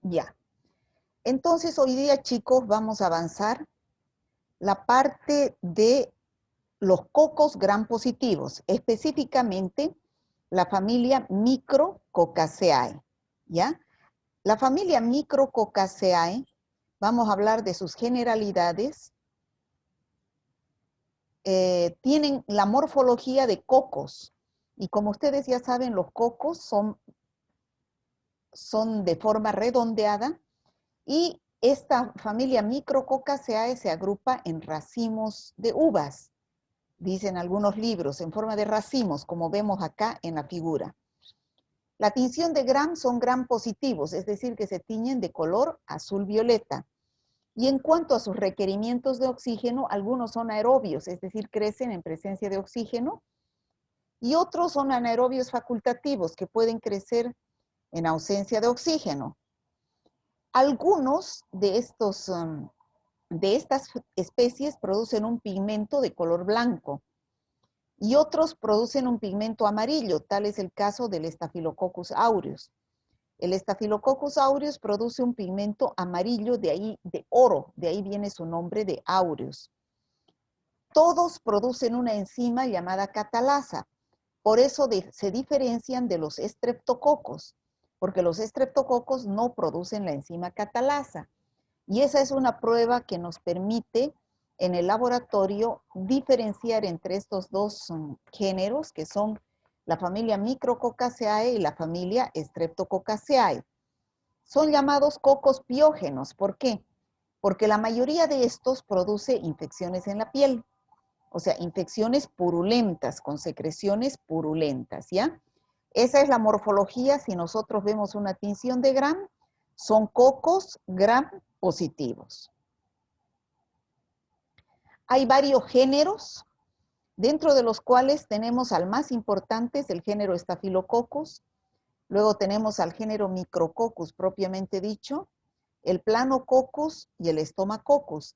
Ya. Entonces, hoy día, chicos, vamos a avanzar la parte de los cocos gram positivos, específicamente la familia Micrococaceae, ¿ya? La familia Micrococaceae, vamos a hablar de sus generalidades, tienen la morfología de cocos, y como ustedes ya saben, los cocos son de forma redondeada, y esta familia Micrococaceae se agrupa en racimos de uvas, dicen algunos libros, en forma de racimos, como vemos acá en la figura. La tinción de gram son gram positivos, es decir, que se tiñen de color azul-violeta. Y en cuanto a sus requerimientos de oxígeno, algunos son aerobios, es decir, crecen en presencia de oxígeno, y otros son anaerobios facultativos, que pueden crecer en ausencia de oxígeno. Algunos de estas especies producen un pigmento de color blanco y otros producen un pigmento amarillo, tal es el caso del Staphylococcus aureus. El Staphylococcus aureus produce un pigmento amarillo, de ahí de oro, de ahí viene su nombre de aureus. Todos producen una enzima llamada catalasa, por eso se diferencian de los estreptococos, porque los estreptococos no producen la enzima catalasa. Y esa es una prueba que nos permite en el laboratorio diferenciar entre estos dos géneros, que son la familia Micrococaceae y la familia Streptococaceae. Son llamados cocos piógenos. ¿Por qué? Porque la mayoría de estos produce infecciones en la piel, o sea, infecciones purulentas, con secreciones purulentas, ¿ya? Esa es la morfología. Si nosotros vemos una tinción de gram, son cocos gram positivos. Hay varios géneros, dentro de los cuales tenemos al más importante, es el género Staphylococcus, luego tenemos al género Micrococcus propiamente dicho, el Planococcus y el Stomacoccus.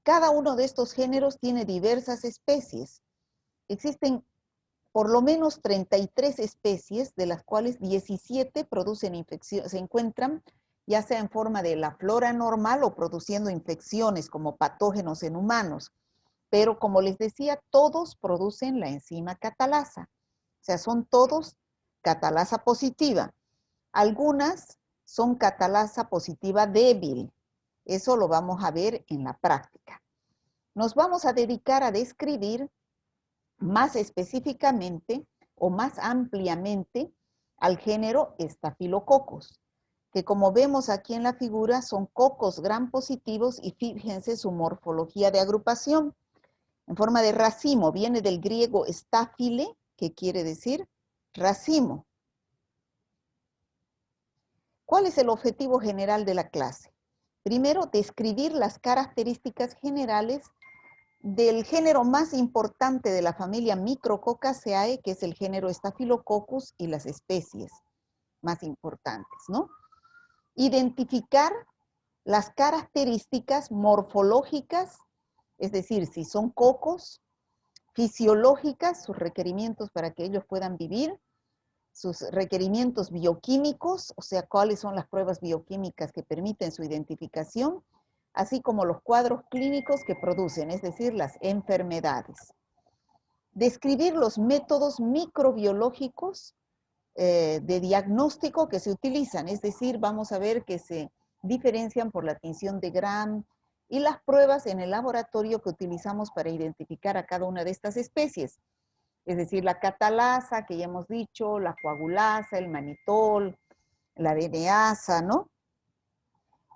Cada uno de estos géneros tiene diversas especies. Existen por lo menos 33 especies, de las cuales 17 producen infecciones, se encuentran ya sea en forma de la flora normal o produciendo infecciones como patógenos en humanos. Pero como les decía, todos producen la enzima catalasa. O sea, son todos catalasa positiva. Algunas son catalasa positiva débil. Eso lo vamos a ver en la práctica. Nos vamos a dedicar a describir más específicamente o más ampliamente al género Staphylococcus, que como vemos aquí en la figura son cocos gram positivos, y fíjense su morfología de agrupación. En forma de racimo, viene del griego staphyle, que quiere decir racimo. ¿Cuál es el objetivo general de la clase? Primero, describir las características generales del género más importante de la familia Micrococaceae, que es el género Staphylococcus, y las especies más importantes, ¿no? Identificar las características morfológicas, es decir, si son cocos, fisiológicas, sus requerimientos para que ellos puedan vivir, sus requerimientos bioquímicos, o sea, cuáles son las pruebas bioquímicas que permiten su identificación, así como los cuadros clínicos que producen, es decir, las enfermedades. Describir los métodos microbiológicos de diagnóstico que se utilizan, es decir, vamos a ver que se diferencian por la tinción de Gram y las pruebas en el laboratorio que utilizamos para identificar a cada una de estas especies. Es decir, la catalasa, que ya hemos dicho, la coagulasa, el manitol, la DNasa, ¿no?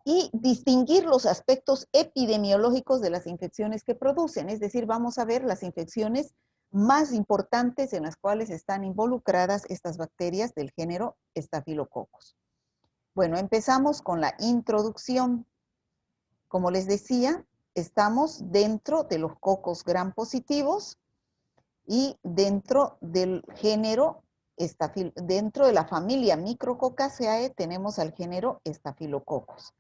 Y distinguir los aspectos epidemiológicos de las infecciones que producen, es decir, vamos a ver las infecciones más importantes en las cuales están involucradas estas bacterias del género Staphylococcus. Bueno, empezamos con la introducción. Como les decía, estamos dentro de los cocos gram positivos y dentro del género, dentro de la familia Micrococaceae tenemos al género Staphylococcus.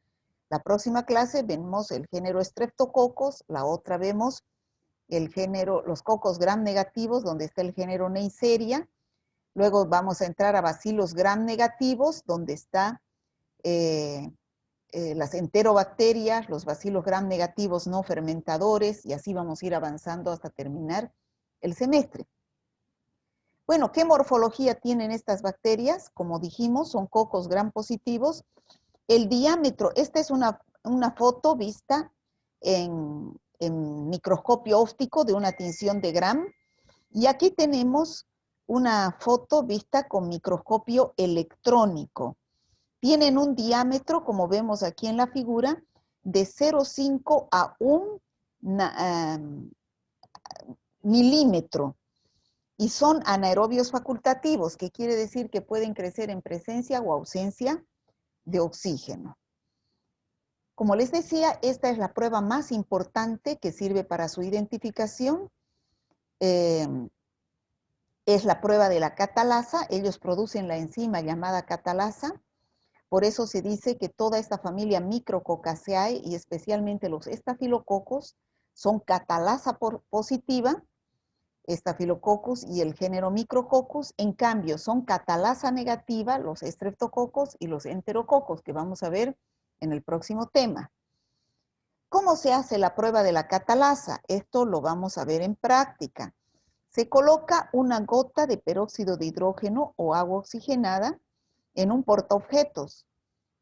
La próxima clase vemos el género Streptococcus, la otra vemos el género, los cocos gram negativos, donde está el género Neisseria. Luego vamos a entrar a bacilos gram negativos, donde está las enterobacterias, los bacilos gram negativos no fermentadores, y así vamos a ir avanzando hasta terminar el semestre. Bueno, ¿qué morfología tienen estas bacterias? Como dijimos, son cocos gram positivos. El diámetro, esta es una foto vista en microscopio óptico de una tinción de Gram, y aquí tenemos una foto vista con microscopio electrónico. Tienen un diámetro, como vemos aquí en la figura, de 0,5 a 1 milímetro, y son anaerobios facultativos, que quiere decir que pueden crecer en presencia o ausencia de oxígeno. Como les decía, esta es la prueba más importante que sirve para su identificación. Es la prueba de la catalasa. Ellos producen la enzima llamada catalasa. Por eso se dice que toda esta familia Micrococaceae, y especialmente los estafilococos, son catalasa positiva, Staphylococcus y el género Micrococcus. En cambio, son catalasa negativa los Streptococcus y los Enterococos, que vamos a ver en el próximo tema. ¿Cómo se hace la prueba de la catalasa? Esto lo vamos a ver en práctica. Se coloca una gota de peróxido de hidrógeno o agua oxigenada en un portaobjetos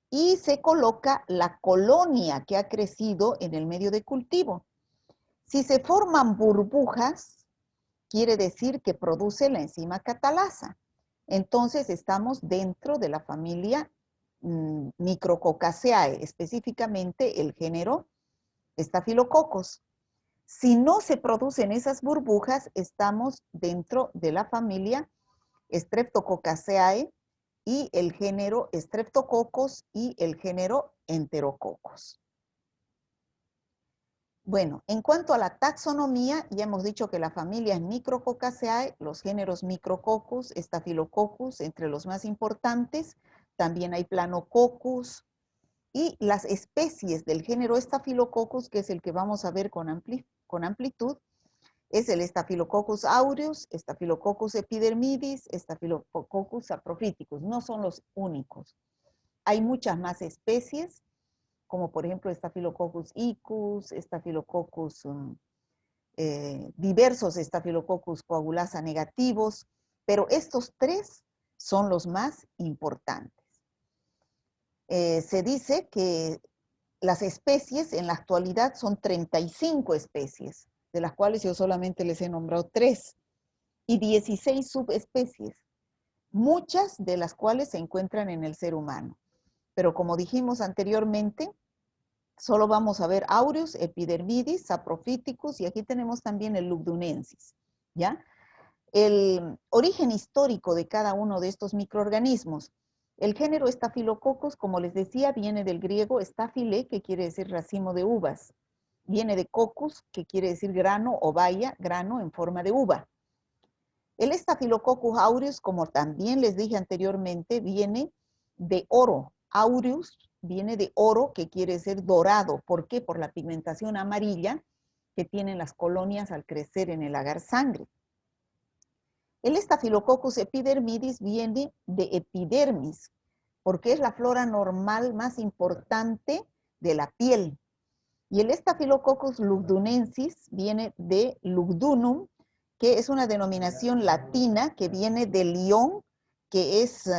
y se coloca la colonia que ha crecido en el medio de cultivo. Si se forman burbujas, quiere decir que produce la enzima catalasa. Entonces estamos dentro de la familia Micrococaceae, específicamente el género Staphylococcus. Si no se producen esas burbujas, estamos dentro de la familia Streptococcaceae y el género Streptococcus y el género Enterococcus. Bueno, en cuanto a la taxonomía, ya hemos dicho que la familia es Micrococaceae, los géneros Micrococcus, Staphylococcus, entre los más importantes. También hay Planococcus, y las especies del género Staphylococcus, que es el que vamos a ver con amplitud, es el Staphylococcus aureus, Staphylococcus epidermidis, Staphylococcus saprophyticus. No son los únicos. Hay muchas más especies, como por ejemplo Staphylococcus icus, Staphylococcus, diversos Staphylococcus coagulasa negativos, pero estos tres son los más importantes. Se dice que las especies en la actualidad son 35 especies, de las cuales yo solamente les he nombrado 3, y 16 subespecies, muchas de las cuales se encuentran en el ser humano. Pero como dijimos anteriormente, solo vamos a ver aureus, epidermidis, saprophyticus, y aquí tenemos también el lugdunensis, ¿ya? El origen histórico de cada uno de estos microorganismos. El género Staphylococcus, como les decía, viene del griego staphyle, que quiere decir racimo de uvas. Viene de coccus, que quiere decir grano o baya, grano en forma de uva. El Staphylococcus aureus, como también les dije anteriormente, viene de oro. Aureus viene de oro, que quiere decir dorado. ¿Por qué? Por la pigmentación amarilla que tienen las colonias al crecer en el agar sangre. El Staphylococcus epidermidis viene de epidermis, porque es la flora normal más importante de la piel. Y el Staphylococcus lugdunensis viene de lugdunum, que es una denominación latina que viene de Lyon, que es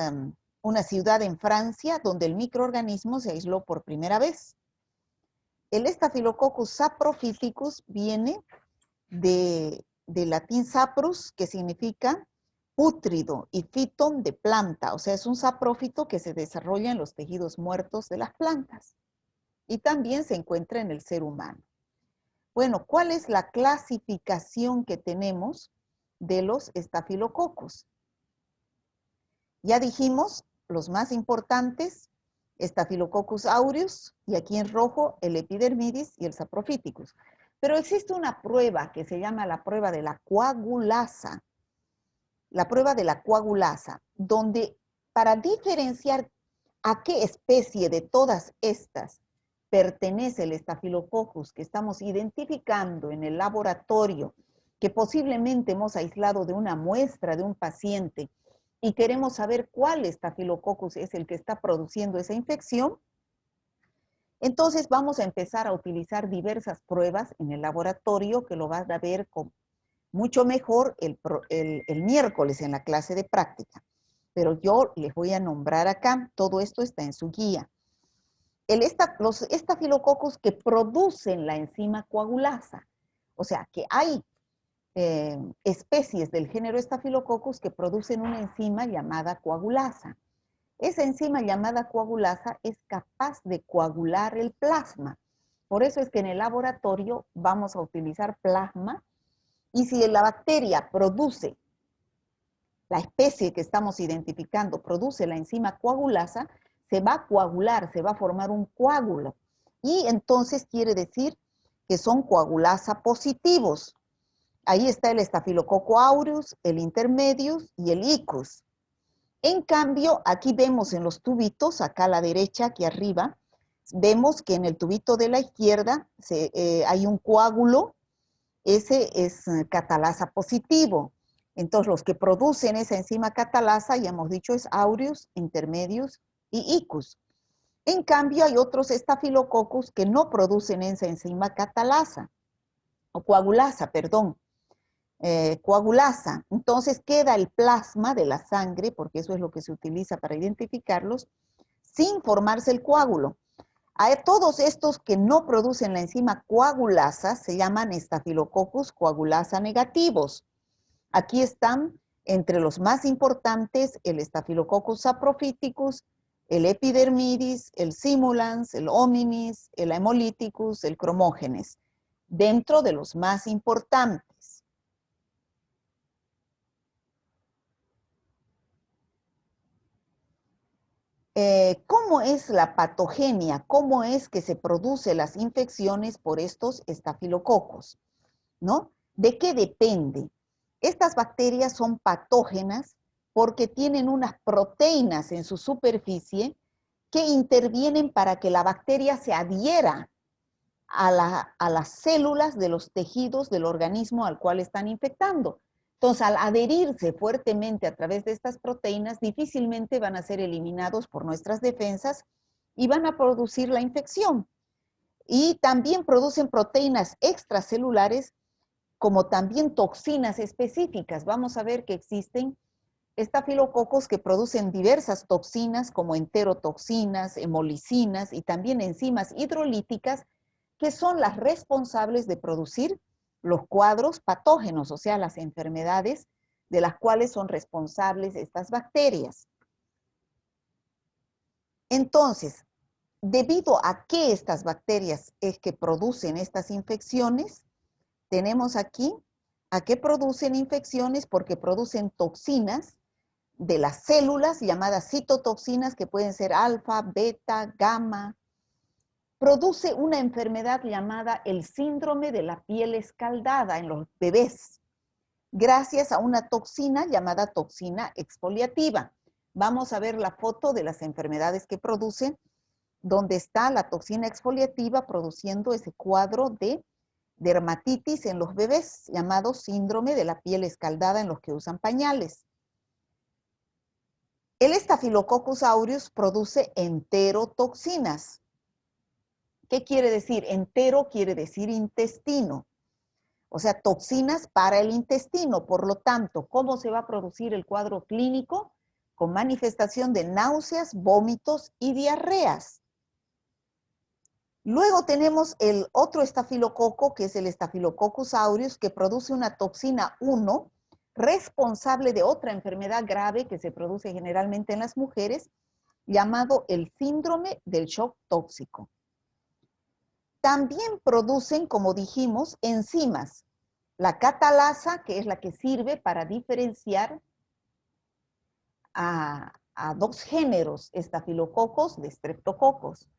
una ciudad en Francia donde el microorganismo se aisló por primera vez. El Staphylococcus saprophyticus viene de latín saprus, que significa pútrido, y phyton de planta, o sea, es un saprófito que se desarrolla en los tejidos muertos de las plantas. Y también se encuentra en el ser humano. Bueno, ¿cuál es la clasificación que tenemos de los estafilococos? Ya dijimos los más importantes, Staphylococcus aureus, y aquí en rojo el epidermidis y el saprophyticus. Pero existe una prueba que se llama la prueba de la coagulasa. La prueba de la coagulasa, donde para diferenciar a qué especie de todas estas pertenece el Staphylococcus que estamos identificando en el laboratorio, que posiblemente hemos aislado de una muestra de un paciente y queremos saber cuál Staphylococcus es el que está produciendo esa infección, Entonces vamos a empezar a utilizar diversas pruebas en el laboratorio que lo van a ver con mucho mejor el miércoles en la clase de práctica. Pero yo les voy a nombrar acá, todo esto está en su guía. Los estafilococos que producen la enzima coagulasa, o sea que hay especies del género Staphylococcus que producen una enzima llamada coagulasa. Esa enzima llamada coagulasa es capaz de coagular el plasma. Por eso es que en el laboratorio vamos a utilizar plasma y si la bacteria produce, la especie que estamos identificando produce la enzima coagulasa, se va a coagular, se va a formar un coágulo. Y entonces quiere decir que son coagulasa positivos. Ahí está el Staphylococcus aureus, el intermedius y el icus. En cambio, aquí vemos en los tubitos, acá a la derecha, aquí arriba, vemos que en el tubito de la izquierda hay un coágulo, ese es catalasa positivo. Entonces, los que producen esa enzima catalasa, ya hemos dicho, es aureus, intermedius y icus. En cambio, hay otros estafilococcus que no producen esa enzima catalasa, o coagulasa, perdón. Coagulasa. Entonces queda el plasma de la sangre, porque eso es lo que se utiliza para identificarlos, sin formarse el coágulo. A todos estos que no producen la enzima coagulasa se llaman Staphylococcus coagulasa negativos. Aquí están entre los más importantes el Staphylococcus saprophyticus, el epidermidis, el simulans, el hominis, el hemolyticus, el cromógenes, dentro de los más importantes. ¿Cómo es la patogenia? ¿Cómo es que se producen las infecciones por estos estafilococos? ¿No? ¿De qué depende? Estas bacterias son patógenas porque tienen unas proteínas en su superficie que intervienen para que la bacteria se adhiera a las células de los tejidos del organismo al cual están infectando. Entonces, al adherirse fuertemente a través de estas proteínas, difícilmente van a ser eliminados por nuestras defensas y van a producir la infección. Y también producen proteínas extracelulares, como también toxinas específicas. Vamos a ver que existen estafilococos que producen diversas toxinas, como enterotoxinas, hemolicinas y también enzimas hidrolíticas, que son las responsables de producir los cuadros patógenos, o sea, las enfermedades de las cuales son responsables estas bacterias. Entonces, debido a que estas bacterias es que producen estas infecciones, tenemos aquí a qué producen infecciones porque producen toxinas de las células llamadas citotoxinas que pueden ser alfa, beta, gamma. Produce una enfermedad llamada el síndrome de la piel escaldada en los bebés, gracias a una toxina llamada toxina exfoliativa. Vamos a ver la foto de las enfermedades que producen, donde está la toxina exfoliativa produciendo ese cuadro de dermatitis en los bebés, llamado síndrome de la piel escaldada en los que usan pañales. El Staphylococcus aureus produce enterotoxinas. ¿Qué quiere decir? Entero quiere decir intestino. O sea, toxinas para el intestino. Por lo tanto, ¿cómo se va a producir el cuadro clínico? Con manifestación de náuseas, vómitos y diarreas. Luego tenemos el otro estafilococo, que es el Staphylococcus aureus, que produce una toxina 1, responsable de otra enfermedad grave que se produce generalmente en las mujeres, llamado el síndrome del shock tóxico. También producen, como dijimos, enzimas. La catalasa, que es la que sirve para diferenciar a dos géneros, estafilococos de streptococos.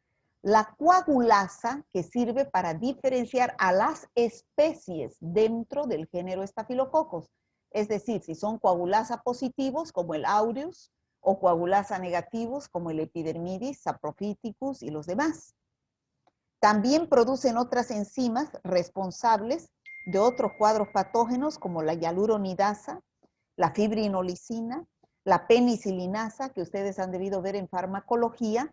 La coagulasa, que sirve para diferenciar a las especies dentro del género estafilococos. Es decir, si son coagulasa positivos, como el aureus, o coagulasa negativos, como el epidermidis, saprophyticus y los demás. También producen otras enzimas responsables de otros cuadros patógenos como la hialuronidasa, la fibrinolicina, la penicilinasa, que ustedes han debido ver en farmacología,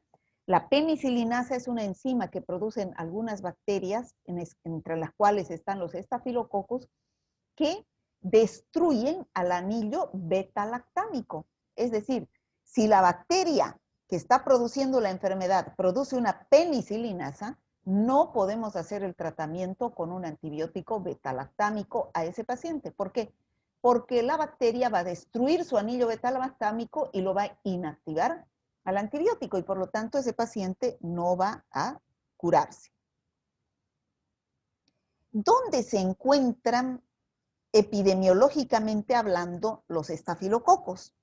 La penicilinasa es una enzima que producen algunas bacterias, entre las cuales están los estafilococos, que destruyen al anillo beta-lactámico. Es decir, si la bacteria que está produciendo la enfermedad produce una penicilinasa, no podemos hacer el tratamiento con un antibiótico beta-lactámico a ese paciente. ¿Por qué? Porque la bacteria va a destruir su anillo beta-lactámico y lo va a inactivar al antibiótico y por lo tanto ese paciente no va a curarse. ¿Dónde se encuentran epidemiológicamente hablando los estafilococos?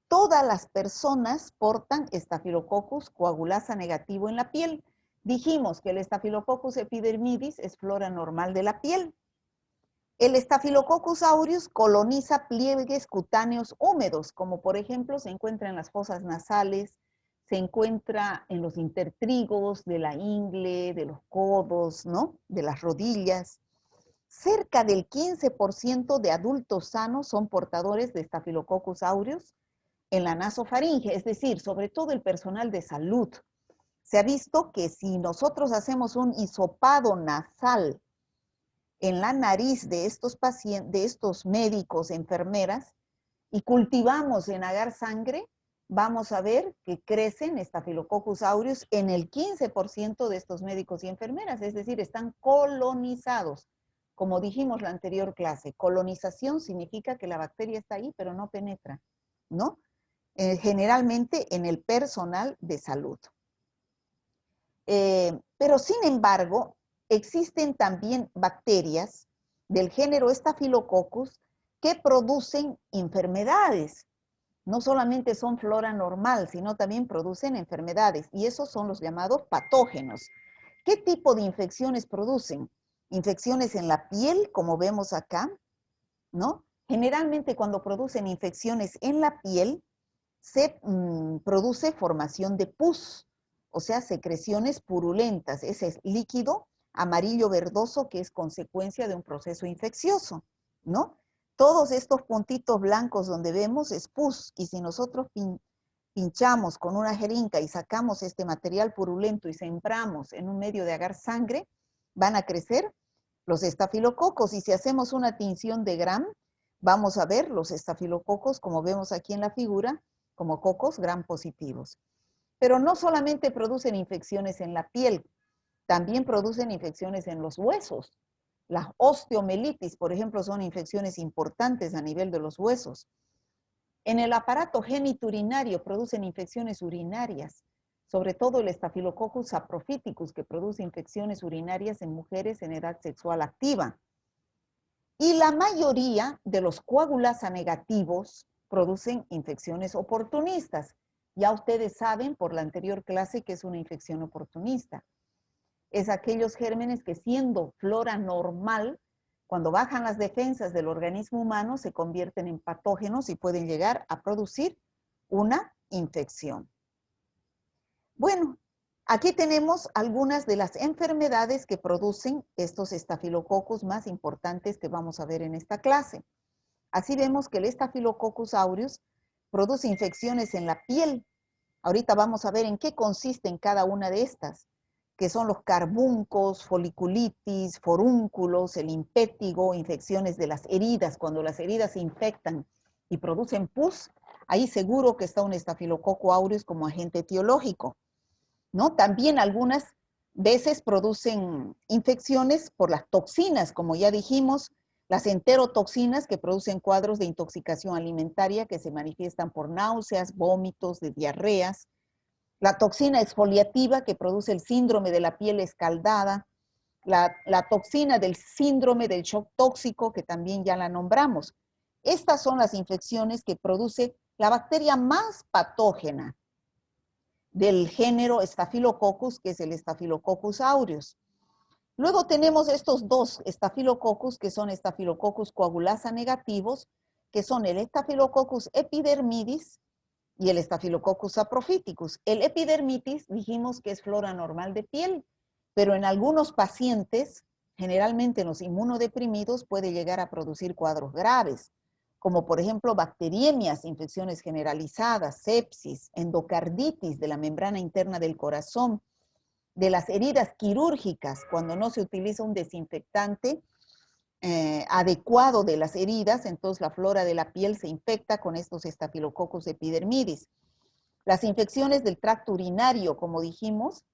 Todas las personas portan Staphylococcus coagulasa negativo en la piel. Dijimos que el Staphylococcus epidermidis es flora normal de la piel. El Staphylococcus aureus coloniza pliegues cutáneos húmedos, como por ejemplo se encuentra en las fosas nasales, se encuentra en los intertrigos de la ingle, de los codos, ¿no? De las rodillas. Cerca del 15% de adultos sanos son portadores de Staphylococcus aureus en la nasofaringe, es decir, sobre todo el personal de salud. Se ha visto que si nosotros hacemos un hisopado nasal en la nariz de estos pacientes, de estos médicos, enfermeras, y cultivamos en agar sangre, vamos a ver que crecen Staphylococcus aureus en el 15% de estos médicos y enfermeras, es decir, están colonizados. Como dijimos la anterior clase, colonización significa que la bacteria está ahí, pero no penetra, ¿no? Generalmente en el personal de salud. Pero sin embargo, existen también bacterias del género Staphylococcus que producen enfermedades. No solamente son flora normal, sino también producen enfermedades, y esos son los llamados patógenos. ¿Qué tipo de infecciones producen? Infecciones en la piel, como vemos acá, ¿no? Generalmente cuando producen infecciones en la piel, se produce formación de pus, o sea, secreciones purulentas. Ese es líquido amarillo verdoso que es consecuencia de un proceso infeccioso, ¿no? Todos estos puntitos blancos donde vemos es pus, y si nosotros pinchamos con una jeringa y sacamos este material purulento y sembramos en un medio de agar sangre, van a crecer los estafilococos, y si hacemos una tinción de Gram, vamos a ver los estafilococos, como vemos aquí en la figura, como cocos gram positivos. Pero no solamente producen infecciones en la piel, también producen infecciones en los huesos. Las osteomelitis, por ejemplo, son infecciones importantes a nivel de los huesos. En el aparato geniturinario producen infecciones urinarias, sobre todo el Staphylococcus saprophyticus, que produce infecciones urinarias en mujeres en edad sexual activa. Y la mayoría de los coagulasa negativos producen infecciones oportunistas. Ya ustedes saben por la anterior clase que es una infección oportunista. Es aquellos gérmenes que, siendo flora normal, cuando bajan las defensas del organismo humano, se convierten en patógenos y pueden llegar a producir una infección. Bueno, aquí tenemos algunas de las enfermedades que producen estos estafilococos más importantes que vamos a ver en esta clase. Así vemos que el Staphylococcus aureus produce infecciones en la piel. Ahorita vamos a ver en qué consisten cada una de estas, que son los carbuncos, foliculitis, forúnculos, el impétigo, infecciones de las heridas. Cuando las heridas se infectan y producen pus, ahí seguro que está un Staphylococcus aureus como agente etiológico, ¿no? También algunas veces producen infecciones por las toxinas, como ya dijimos, las enterotoxinas que producen cuadros de intoxicación alimentaria que se manifiestan por náuseas, vómitos, de diarreas, la toxina exfoliativa que produce el síndrome de la piel escaldada, la toxina del síndrome del shock tóxico, que también ya la nombramos. Estas son las infecciones que produce la bacteria más patógena del género Staphylococcus, que es el Staphylococcus aureus. Luego tenemos estos dos Staphylococcus, que son Staphylococcus coagulasa negativos, que son el Staphylococcus epidermidis y el Staphylococcus saprophyticus. El epidermitis dijimos que es flora normal de piel, pero en algunos pacientes, generalmente en los inmunodeprimidos, puede llegar a producir cuadros graves. como por ejemplo bacteriemias, infecciones generalizadas, sepsis, endocarditis de la membrana interna del corazón, de las heridas quirúrgicas, cuando no se utiliza un desinfectante adecuado de las heridas, entonces la flora de la piel se infecta con estos Staphylococcus epidermidis. Las infecciones del tracto urinario, como dijimos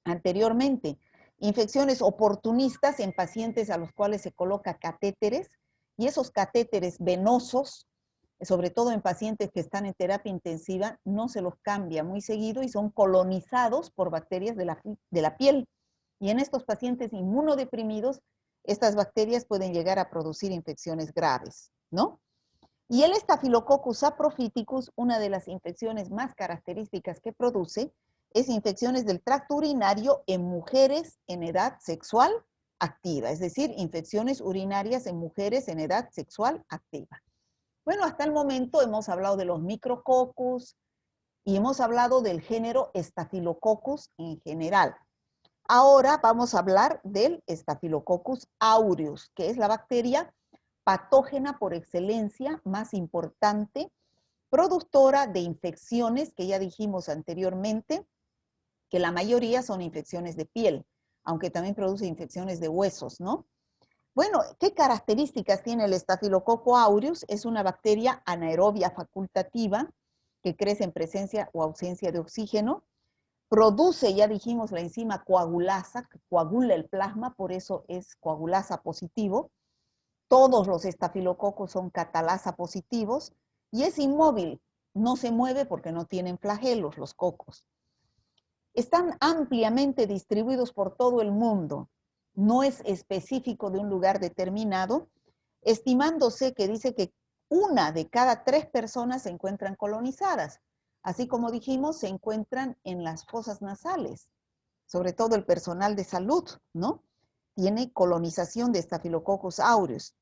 anteriormente, infecciones oportunistas en pacientes a los cuales se coloca catéteres, y esos catéteres venosos, sobre todo en pacientes que están en terapia intensiva, no se los cambia muy seguido y son colonizados por bacterias de la piel. Y en estos pacientes inmunodeprimidos, estas bacterias pueden llegar a producir infecciones graves, ¿no? Y el Staphylococcus saprophyticus, una de las infecciones más características que produce, es infecciones del tracto urinario en mujeres en edad sexual activa, es decir, infecciones urinarias en mujeres en edad sexual activa. Bueno, hasta el momento hemos hablado de los micrococcus y hemos hablado del género Staphylococcus en general. Ahora vamos a hablar del Staphylococcus aureus, que es la bacteria patógena por excelencia más importante, productora de infecciones que ya dijimos anteriormente, que la mayoría son infecciones de piel, aunque también produce infecciones de huesos, ¿no? Bueno, ¿qué características tiene el Staphylococcus aureus? Es una bacteria anaerobia facultativa que crece en presencia o ausencia de oxígeno. Produce, ya dijimos, la enzima coagulasa, que coagula el plasma, por eso es coagulasa positivo. Todos los estafilococos son catalasa positivos y es inmóvil, no se mueve porque no tienen flagelos los cocos. Están ampliamente distribuidos por todo el mundo, no es específico de un lugar determinado, estimándose que dice que 1 de cada 3 personas se encuentran colonizadas. Así como dijimos, se encuentran en las fosas nasales, sobre todo el personal de salud, ¿no? Tiene colonización de Staphylococcus aureus.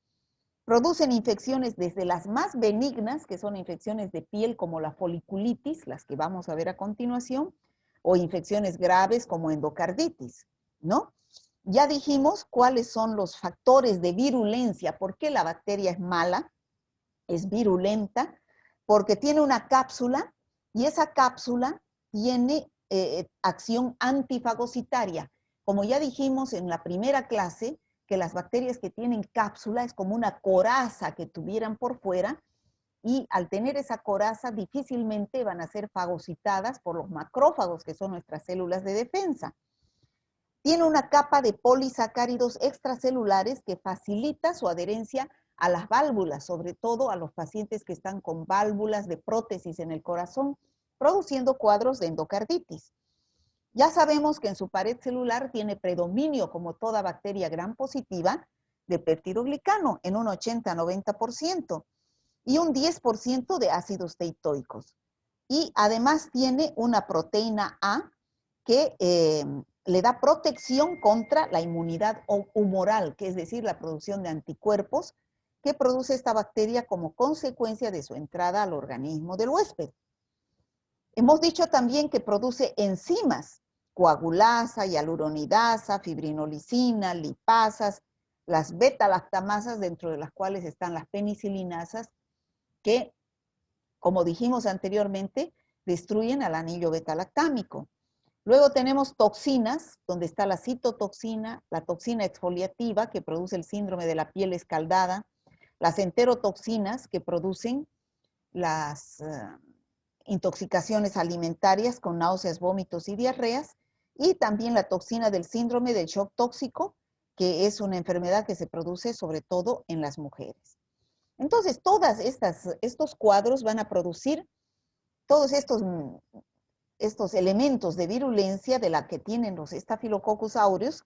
Producen infecciones desde las más benignas, que son infecciones de piel como la foliculitis, las que vamos a ver a continuación, o infecciones graves como endocarditis, ¿no? Ya dijimos cuáles son los factores de virulencia, por qué la bacteria es mala, es virulenta, porque tiene una cápsula y esa cápsula tiene acción antifagocitaria. Como ya dijimos en la primera clase, que las bacterias que tienen cápsula es como una coraza que tuvieran por fuera, y al tener esa coraza difícilmente van a ser fagocitadas por los macrófagos, que son nuestras células de defensa. Tiene una capa de polisacáridos extracelulares que facilita su adherencia a las válvulas, sobre todo a los pacientes que están con válvulas de prótesis en el corazón, produciendo cuadros de endocarditis. Ya sabemos que en su pared celular tiene predominio, como toda bacteria gram positiva, de peptidoglicano en un 80-90% y un 10% de ácidos teitoicos. Y además tiene una proteína A que le da protección contra la inmunidad humoral, que es decir, la producción de anticuerpos que produce esta bacteria como consecuencia de su entrada al organismo del huésped. Hemos dicho también que produce enzimas, coagulasa, hialuronidasa, fibrinolicina, lipasas, las beta-lactamasas, dentro de las cuales están las penicilinasas, que, como dijimos anteriormente, destruyen al anillo beta-lactámico. Luego tenemos toxinas, donde está la citotoxina, la toxina exfoliativa, que produce el síndrome de la piel escaldada, las enterotoxinas, que producen las intoxicaciones alimentarias con náuseas, vómitos y diarreas, y también la toxina del síndrome del shock tóxico, que es una enfermedad que se produce sobre todo en las mujeres. Entonces, todos estos cuadros van a producir todos estos elementos de virulencia de la que tienen los Staphylococcus aureus,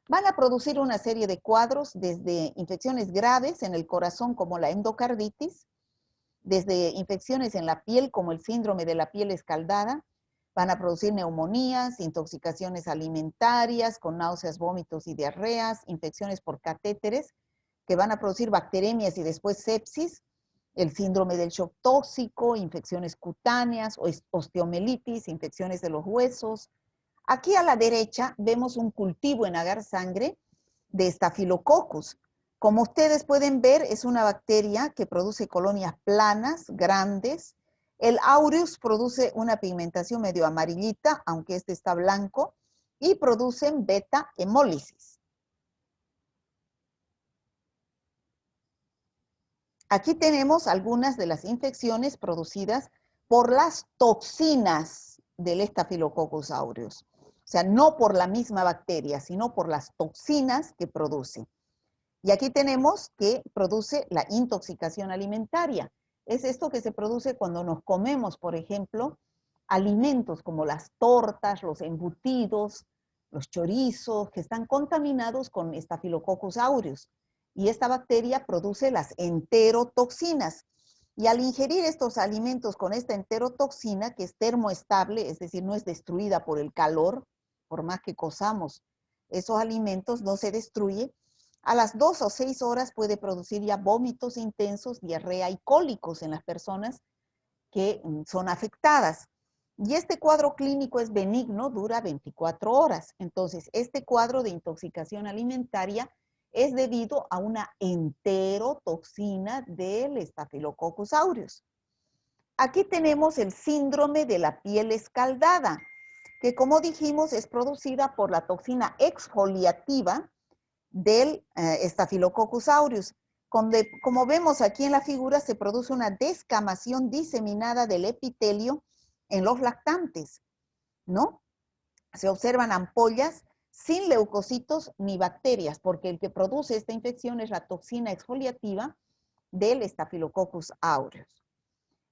van a producir una serie de cuadros desde infecciones graves en el corazón como la endocarditis, desde infecciones en la piel como el síndrome de la piel escaldada, van a producir neumonías, intoxicaciones alimentarias con náuseas, vómitos y diarreas, infecciones por catéteres que van a producir bacteremias y después sepsis, el síndrome del shock tóxico, infecciones cutáneas, osteomelitis, infecciones de los huesos. Aquí a la derecha vemos un cultivo en agar sangre de Staphylococcus. Como ustedes pueden ver, es una bacteria que produce colonias planas, grandes. El aureus produce una pigmentación medio amarillita, aunque este está blanco, y producen beta-hemólisis. Aquí tenemos algunas de las infecciones producidas por las toxinas del Staphylococcus aureus. O sea, no por la misma bacteria, sino por las toxinas que produce. Y aquí tenemos que produce la intoxicación alimentaria. Es esto que se produce cuando nos comemos, por ejemplo, alimentos como las tortas, los embutidos, los chorizos, que están contaminados con Staphylococcus aureus. Y esta bacteria produce las enterotoxinas. Y al ingerir estos alimentos con esta enterotoxina, que es termoestable, es decir, no es destruida por el calor, por más que cozamos esos alimentos, no se destruye, a las 2 o 6 horas puede producir ya vómitos intensos, diarrea y cólicos en las personas que son afectadas. Y este cuadro clínico es benigno, dura 24 horas. Entonces, este cuadro de intoxicación alimentaria es debido a una enterotoxina del Staphylococcus aureus. Aquí tenemos el síndrome de la piel escaldada, que como dijimos es producida por la toxina exfoliativa del Staphylococcus aureus. Como vemos aquí en la figura, se produce una descamación diseminada del epitelio en los lactantes, ¿no? Se observan ampollas sin leucocitos ni bacterias, porque el que produce esta infección es la toxina exfoliativa del Staphylococcus aureus.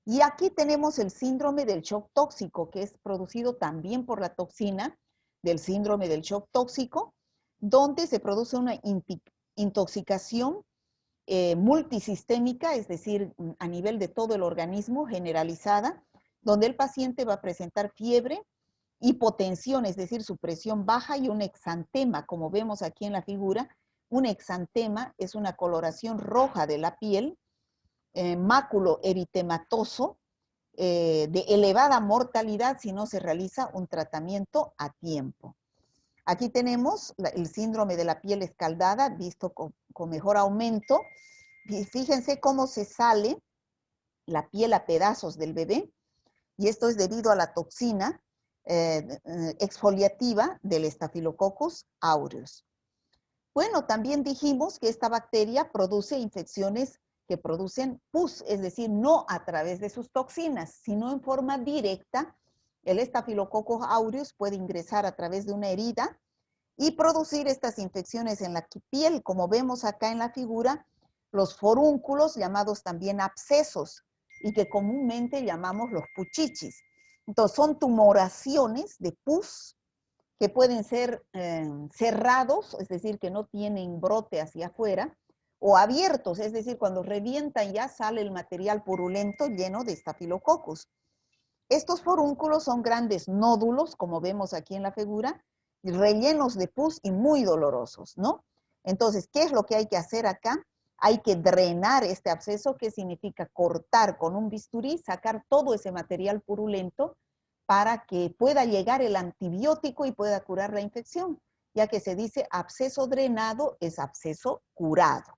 Y aquí tenemos el síndrome del shock tóxico, que es producido también por la toxina del síndrome del shock tóxico, donde se produce una intoxicación multisistémica, es decir, a nivel de todo el organismo, generalizada, donde el paciente va a presentar fiebre, hipotensión, es decir, su presión baja y un exantema, como vemos aquí en la figura. Un exantema es una coloración roja de la piel, máculo eritematoso, de elevada mortalidad si no se realiza un tratamiento a tiempo. Aquí tenemos el síndrome de la piel escaldada, visto con mejor aumento. Fíjense cómo se sale la piel a pedazos del bebé, y esto es debido a la toxina exfoliativa del Staphylococcus aureus. Bueno, también dijimos que esta bacteria produce infecciones que producen pus, es decir, no a través de sus toxinas, sino en forma directa. El Staphylococcus aureus puede ingresar a través de una herida y producir estas infecciones en la piel, como vemos acá en la figura, los forúnculos, llamados también abscesos, y que comúnmente llamamos los puchichis. Entonces, son tumoraciones de pus que pueden ser cerrados, es decir, que no tienen brote hacia afuera, o abiertos, es decir, cuando revientan ya sale el material purulento lleno de estafilococcus. Estos forúnculos son grandes nódulos, como vemos aquí en la figura, rellenos de pus y muy dolorosos, ¿no? Entonces, ¿qué es lo que hay que hacer acá? Hay que drenar este absceso, que significa cortar con un bisturí, sacar todo ese material purulento para que pueda llegar el antibiótico y pueda curar la infección, ya que se dice absceso drenado es absceso curado.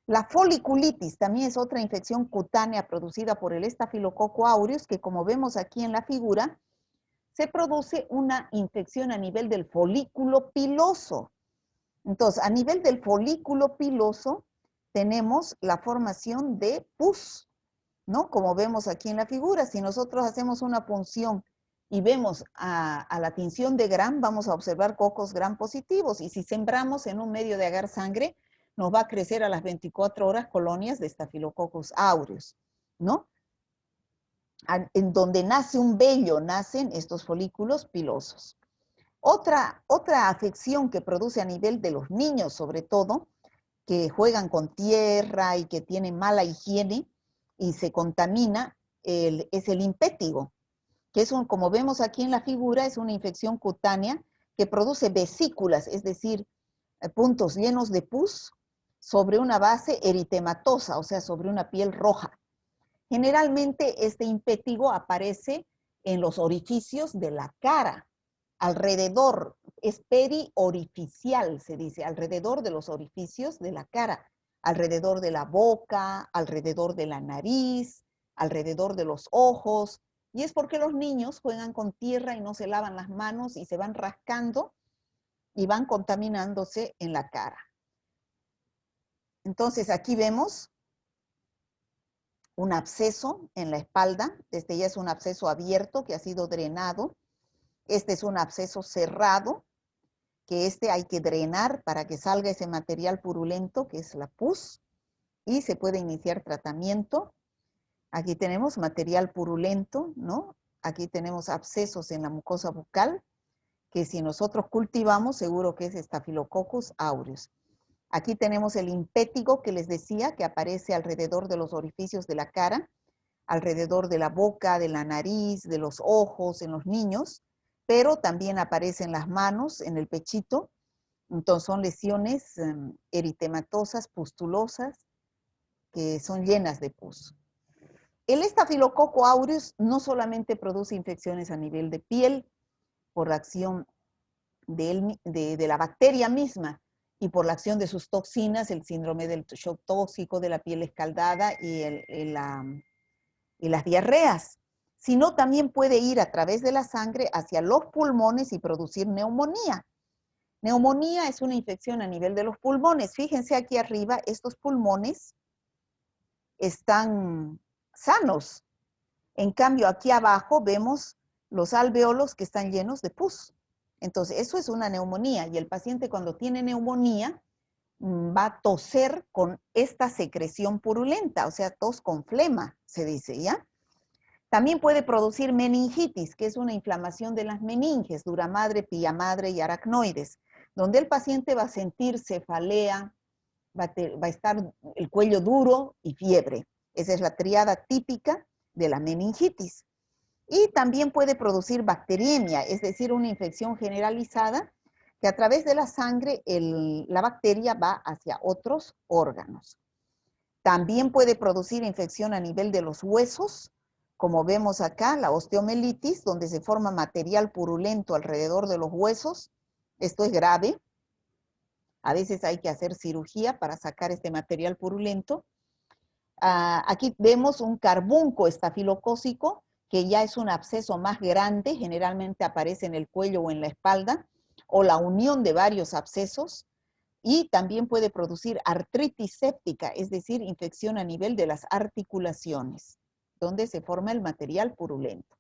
La foliculitis también es otra infección cutánea producida por el Staphylococcus aureus, que como vemos aquí en la figura, se produce una infección a nivel del folículo piloso. Entonces, a nivel del folículo piloso, tenemos la formación de pus, ¿no? Como vemos aquí en la figura, si nosotros hacemos una punción y vemos a la tinción de Gram, vamos a observar cocos Gram positivos, y si sembramos en un medio de agar sangre, nos va a crecer a las 24 horas colonias de Staphylococcus aureus, ¿no? En donde nace un vello, nacen estos folículos pilosos. Otra afección que produce a nivel de los niños, sobre todo, que juegan con tierra y que tienen mala higiene y se contamina, es el impétigo, que es como vemos aquí en la figura, es una infección cutánea que produce vesículas, es decir, puntos llenos de pus sobre una base eritematosa, o sea, sobre una piel roja. Generalmente este impétigo aparece en los orificios de la cara, alrededor, es periorificial, se dice, alrededor de los orificios de la cara, alrededor de la boca, alrededor de la nariz, alrededor de los ojos, y es porque los niños juegan con tierra y no se lavan las manos y se van rascando y van contaminándose en la cara. Entonces aquí vemos un absceso en la espalda. Este ya es un absceso abierto que ha sido drenado. Este es un absceso cerrado, que este hay que drenar para que salga ese material purulento, que es la pus, y se puede iniciar tratamiento. Aquí tenemos material purulento, ¿no? Aquí tenemos abscesos en la mucosa bucal, que si nosotros cultivamos, seguro que es Staphylococcus aureus. Aquí tenemos el impétigo que les decía, que aparece alrededor de los orificios de la cara, alrededor de la boca, de la nariz, de los ojos en los niños, pero también aparece en las manos, en el pechito. Entonces son lesiones eritematosas, pustulosas, que son llenas de pus. El Staphylococcus aureus no solamente produce infecciones a nivel de piel por la acción de la bacteria misma y por la acción de sus toxinas, el síndrome del shock tóxico, de la piel escaldada y las diarreas, sino también puede ir a través de la sangre hacia los pulmones y producir neumonía. Neumonía es una infección a nivel de los pulmones. Fíjense aquí arriba, estos pulmones están sanos. En cambio, aquí abajo vemos los alveolos que están llenos de pus. Entonces, eso es una neumonía, y el paciente cuando tiene neumonía va a toser con esta secreción purulenta, o sea, tos con flema, se dice, ¿ya? También puede producir meningitis, que es una inflamación de las meninges, duramadre, piamadre y aracnoides, donde el paciente va a sentir cefalea, va a estar el cuello duro y fiebre. Esa es la tríada típica de la meningitis. Y también puede producir bacteriemia, es decir, una infección generalizada que a través de la sangre la bacteria va hacia otros órganos. También puede producir infección a nivel de los huesos, como vemos acá, la osteomelitis, donde se forma material purulento alrededor de los huesos. Esto es grave. A veces hay que hacer cirugía para sacar este material purulento. Aquí vemos un carbunco estafilocócico, que ya es un absceso más grande, generalmente aparece en el cuello o en la espalda, o la unión de varios abscesos, y también puede producir artritis séptica, es decir, infección a nivel de las articulaciones, donde se forma el material purulento.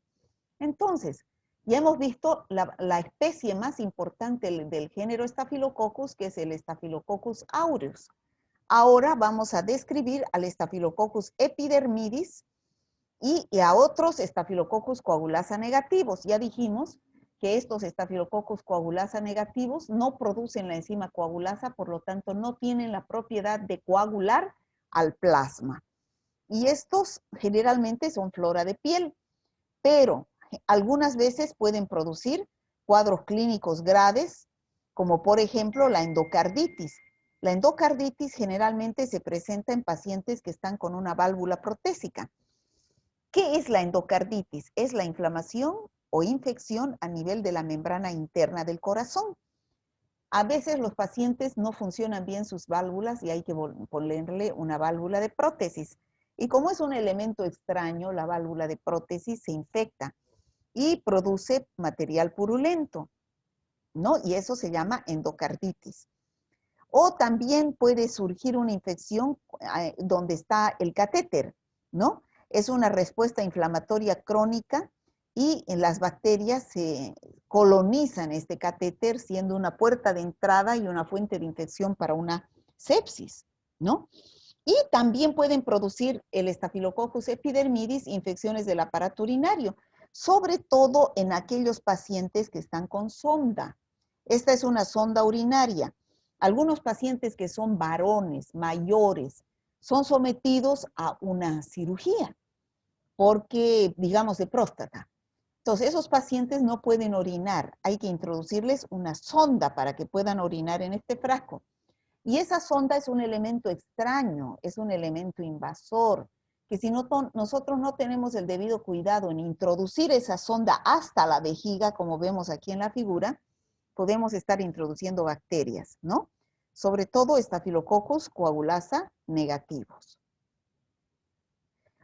Entonces, ya hemos visto la especie más importante del género Staphylococcus, que es el Staphylococcus aureus. Ahora vamos a describir al Staphylococcus epidermidis y a otros Staphylococcus coagulasa negativos. Ya dijimos que estos Staphylococcus coagulasa negativos no producen la enzima coagulasa, por lo tanto no tienen la propiedad de coagular al plasma. Y estos generalmente son flora de piel, pero algunas veces pueden producir cuadros clínicos graves, como por ejemplo la endocarditis. La endocarditis generalmente se presenta en pacientes que están con una válvula protésica. ¿Qué es la endocarditis? Es la inflamación o infección a nivel de la membrana interna del corazón. A veces los pacientes no funcionan bien sus válvulas y hay que ponerle una válvula de prótesis. Y como es un elemento extraño, la válvula de prótesis se infecta y produce material purulento, ¿no? Y eso se llama endocarditis. O también puede surgir una infección donde está el catéter, ¿no? Es una respuesta inflamatoria crónica y las bacterias se colonizan este catéter, siendo una puerta de entrada y una fuente de infección para una sepsis, ¿no? Y también pueden producir el Staphylococcus epidermidis infecciones del aparato urinario, sobre todo en aquellos pacientes que están con sonda. Esta es una sonda urinaria. Algunos pacientes que son varones, mayores, son sometidos a una cirugía, porque, digamos, de próstata. Entonces, esos pacientes no pueden orinar. Hay que introducirles una sonda para que puedan orinar en este frasco. Y esa sonda es un elemento extraño, es un elemento invasor, que si nosotros no tenemos el debido cuidado en introducir esa sonda hasta la vejiga, como vemos aquí en la figura, podemos estar introduciendo bacterias, ¿no? Sobre todo Staphylococcus coagulasa negativos.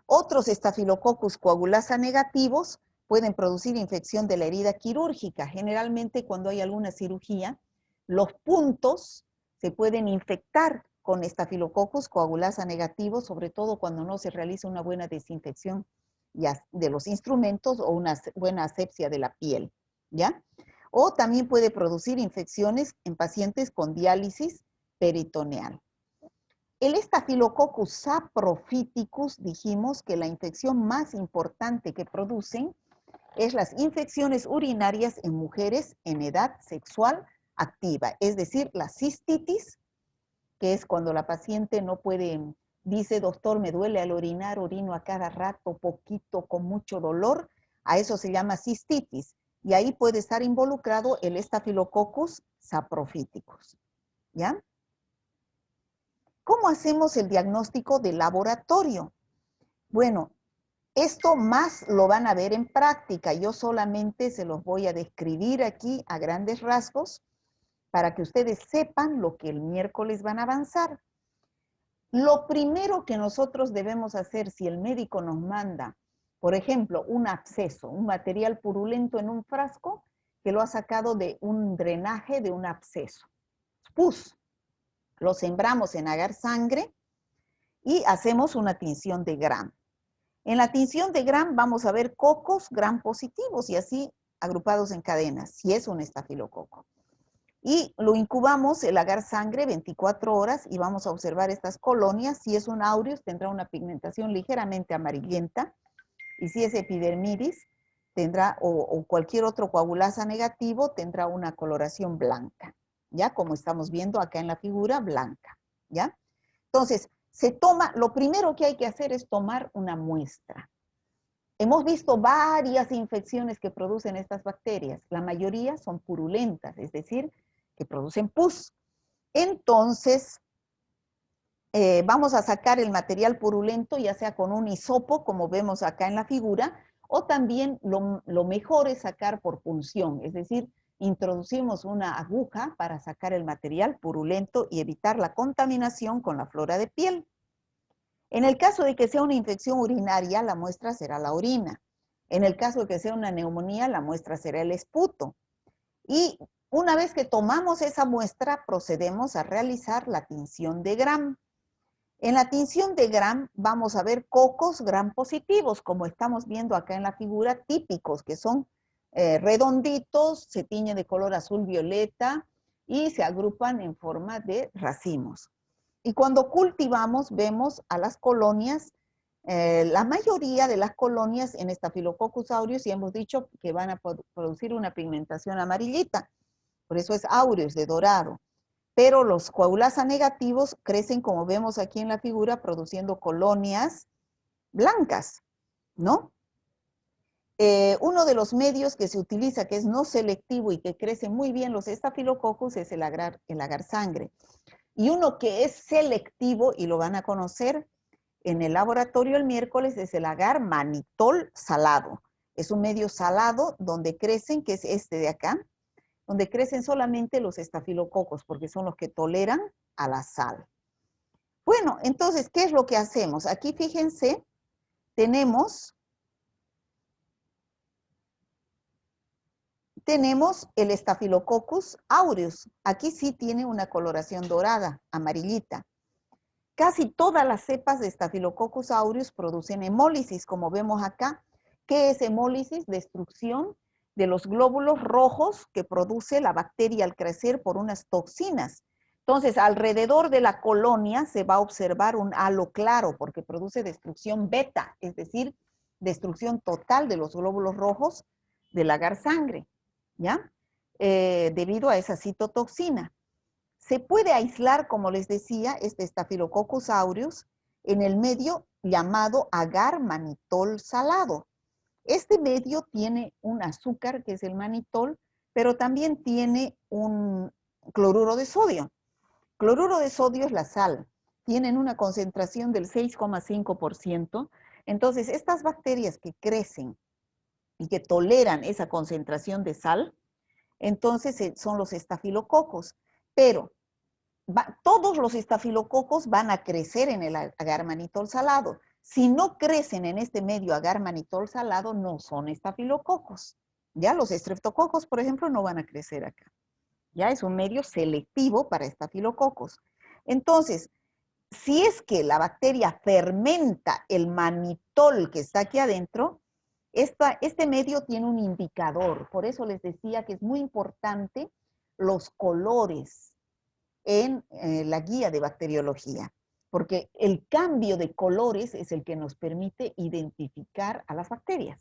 Otros Staphylococcus coagulasa negativos pueden producir infección de la herida quirúrgica. Generalmente cuando hay alguna cirugía, los puntos se pueden infectar con Staphylococcus coagulasa negativos, sobre todo cuando no se realiza una buena desinfección de los instrumentos o una buena asepsia de la piel, ¿ya? O también puede producir infecciones en pacientes con diálisis peritoneal. El Staphylococcus saprophyticus, dijimos que la infección más importante que producen es las infecciones urinarias en mujeres en edad sexual activa, es decir, la cistitis, que es cuando la paciente no puede, dice, doctor, me duele al orinar, orino a cada rato, poquito, con mucho dolor, a eso se llama cistitis, y ahí puede estar involucrado el Staphylococcus saprophyticus, ¿ya? ¿Cómo hacemos el diagnóstico de laboratorio? Bueno, esto más lo van a ver en práctica. Yo solamente se los voy a describir aquí a grandes rasgos para que ustedes sepan lo que el miércoles van a avanzar. Lo primero que nosotros debemos hacer si el médico nos manda, por ejemplo, un absceso, un material purulento en un frasco que lo ha sacado de un drenaje de un absceso. Pus. Lo sembramos en agar sangre y hacemos una tinción de Gram. En la tinción de Gram vamos a ver cocos Gram positivos y así agrupados en cadenas, si es un estafilococo. Y lo incubamos el agar sangre 24 horas y vamos a observar estas colonias. Si es un aureus tendrá una pigmentación ligeramente amarillenta y si es epidermidis tendrá, o cualquier otro coagulasa negativo, tendrá una coloración blanca. ¿Ya? Como estamos viendo acá en la figura, blanca, ¿ya? Entonces, se toma, lo primero que hay que hacer es tomar una muestra. Hemos visto varias infecciones que producen estas bacterias. La mayoría son purulentas, es decir, que producen pus. Entonces, vamos a sacar el material purulento, ya sea con un hisopo, como vemos acá en la figura, o también lo mejor es sacar por punción, es decir, introducimos una aguja para sacar el material purulento y evitar la contaminación con la flora de piel. En el caso de que sea una infección urinaria, la muestra será la orina. En el caso de que sea una neumonía, la muestra será el esputo. Y una vez que tomamos esa muestra, procedemos a realizar la tinción de Gram. En la tinción de Gram vamos a ver cocos Gram positivos, como estamos viendo acá en la figura, típicos, que son redonditos, se tiñen de color azul violeta y se agrupan en forma de racimos. Y cuando cultivamos vemos a las colonias, la mayoría de las colonias en Staphylococcus aureus, y hemos dicho que van a producir una pigmentación amarillita, por eso es aureus de dorado. Pero los coagulasa negativos crecen, como vemos aquí en la figura, produciendo colonias blancas, ¿no? Uno de los medios que se utiliza, que es no selectivo y que crece muy bien los estafilococcus, es el agar sangre. Y uno que es selectivo, y lo van a conocer en el laboratorio el miércoles, es el agar manitol salado. Es un medio salado donde crecen, que es este de acá, donde crecen solamente los estafilococos, porque son los que toleran a la sal. Bueno, entonces, ¿qué es lo que hacemos? Aquí, fíjense, tenemos el Staphylococcus aureus. Aquí sí tiene una coloración dorada, amarillita. Casi todas las cepas de Staphylococcus aureus producen hemólisis, como vemos acá. ¿Qué es hemólisis? Destrucción de los glóbulos rojos que produce la bacteria al crecer por unas toxinas. Entonces, alrededor de la colonia se va a observar un halo claro porque produce destrucción beta, es decir, destrucción total de los glóbulos rojos del agar sangre, ¿ya? Debido a esa citotoxina. Se puede aislar, como les decía, este Staphylococcus aureus en el medio llamado agar manitol salado. Este medio tiene un azúcar, que es el manitol, pero también tiene un cloruro de sodio. Cloruro de sodio es la sal. Tienen una concentración del 6,5%. Entonces, estas bacterias que crecen y que toleran esa concentración de sal, Entonces son los estafilococos. Pero todos los estafilococos van a crecer en el agar-manitol salado. Si no crecen en este medio agar-manitol salado, no son estafilococos. Ya los estreptococos, por ejemplo, no van a crecer acá. Ya es un medio selectivo para estafilococos. Entonces, si es que la bacteria fermenta el manitol que está aquí adentro, este medio tiene un indicador. Por eso les decía que es muy importante los colores en la guía de bacteriología, porque el cambio de colores es el que nos permite identificar a las bacterias.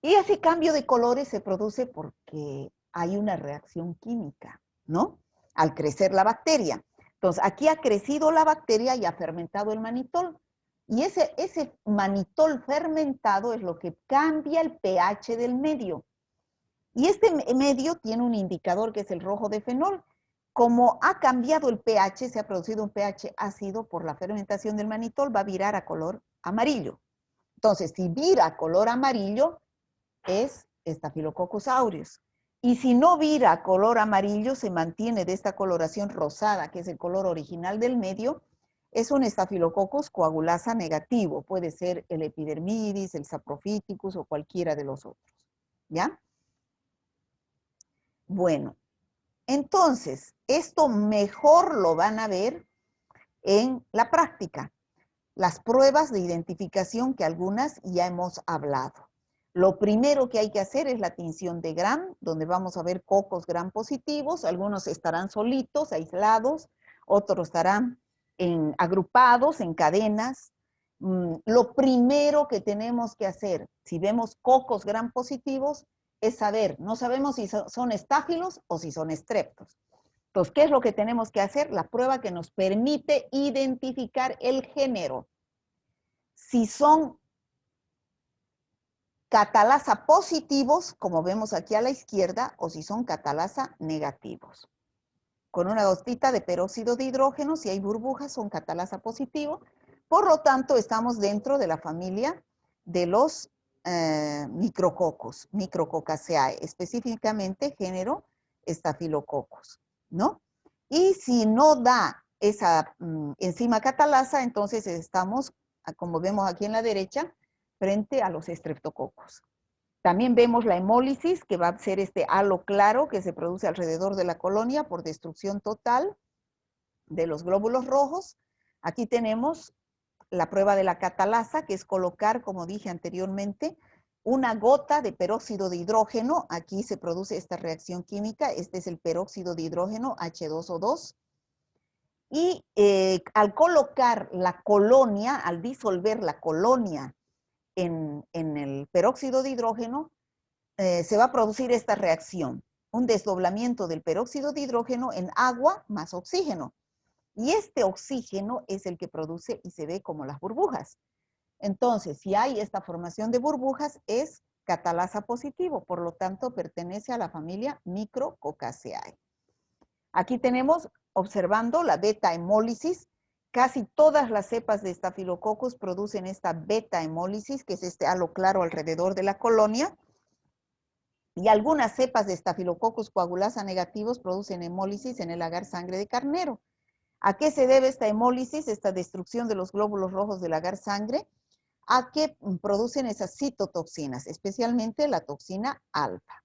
Y ese cambio de colores se produce porque hay una reacción química, ¿no? Al crecer la bacteria. Entonces, aquí ha crecido la bacteria y ha fermentado el manitol. Y ese manitol fermentado es lo que cambia el pH del medio. Y este medio tiene un indicador que es el rojo de fenol. Como ha cambiado el pH, se ha producido un pH ácido por la fermentación del manitol, va a virar a color amarillo. Entonces, si vira a color amarillo, es Staphylococcus aureus. Y si no vira a color amarillo, se mantiene de esta coloración rosada, que es el color original del medio, es un Staphylococcus coagulasa negativo. Puede ser el epidermidis, el saprophyticus o cualquiera de los otros. ¿Ya? Bueno, entonces, esto mejor lo van a ver en la práctica. Las pruebas de identificación que algunas ya hemos hablado. Lo primero que hay que hacer es la tinción de Gram, donde vamos a ver cocos Gram positivos. Algunos estarán solitos, aislados, otros estarán agrupados en cadenas. Lo primero que tenemos que hacer, si vemos cocos Gram positivos, es saber, no sabemos si son estáfilos o si son estreptos. Entonces, ¿qué es lo que tenemos que hacer? La prueba que nos permite identificar el género. Si son catalasa positivos, como vemos aquí a la izquierda, o si son catalasa negativos. Con una gotita de peróxido de hidrógeno, si hay burbujas, son catalasa positivo. Por lo tanto, estamos dentro de la familia de los micrococos, Micrococaceae, específicamente género Staphylococcus, ¿no? Y si no da esa enzima catalasa, entonces estamos, como vemos aquí en la derecha, frente a los estreptococos. También vemos la hemólisis, que va a ser este halo claro que se produce alrededor de la colonia por destrucción total de los glóbulos rojos. Aquí tenemos la prueba de la catalasa, que es colocar, como dije anteriormente, una gota de peróxido de hidrógeno. Aquí se produce esta reacción química. Este es el peróxido de hidrógeno, H2O2. Y al colocar la colonia, al disolver la colonia en el peróxido de hidrógeno, se va a producir esta reacción, un desdoblamiento del peróxido de hidrógeno en agua más oxígeno. Y este oxígeno es el que produce y se ve como las burbujas. Entonces, si hay esta formación de burbujas, es catalasa positivo, por lo tanto, pertenece a la familia Micrococaceae. Aquí tenemos, observando la beta-hemólisis, casi todas las cepas de Staphylococcus producen esta beta-hemólisis, que es este halo claro alrededor de la colonia, y algunas cepas de Staphylococcus coagulasa negativos producen hemólisis en el agar sangre de carnero. ¿A qué se debe esta hemólisis, esta destrucción de los glóbulos rojos del agar sangre? A que producen esas citotoxinas, especialmente la toxina alfa.